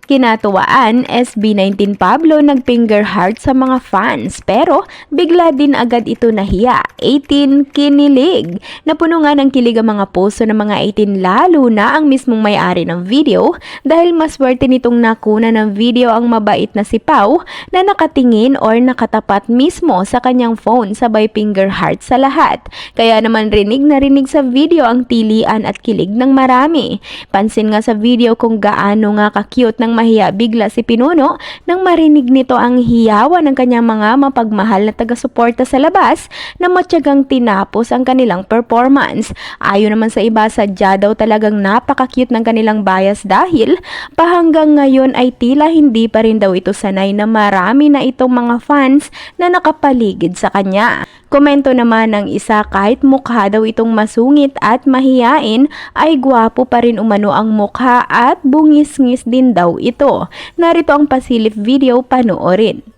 Kinatuwaan, SB19 Pablo nag-finger heart sa mga fans pero bigla din agad ito nahiya. 18 kinilig. Napuno nga ng kilig ang mga puso ng mga 18 lalo na ang mismong may-ari ng video dahil maswerte nitong nakuna ng video ang mabait na si Pau na nakatingin or nakatapat mismo sa kanyang phone sabay finger heart sa lahat. Kaya naman rinig na rinig sa video ang tilian at kilig ng marami. Pansin nga sa video kung gaano nga ka-cute ng mahiya bigla si Pinuno nang marinig nito ang hiyawan ng kanyang mga mapagmahal na taga-suporta sa labas na matyagang tinapos ang kanilang performance. Ayon naman sa iba, sadya daw talagang napaka-cute ng kanilang bias dahil pahanggang ngayon ay tila hindi pa rin daw ito sanay na marami na itong mga fans na nakapaligid sa kanya. Komento naman ng isa, kahit mukha daw itong masungit at mahiyain ay gwapo pa rin umano ang mukha at bungis-ngis din daw ito. Narito ang pasilip video, panoorin.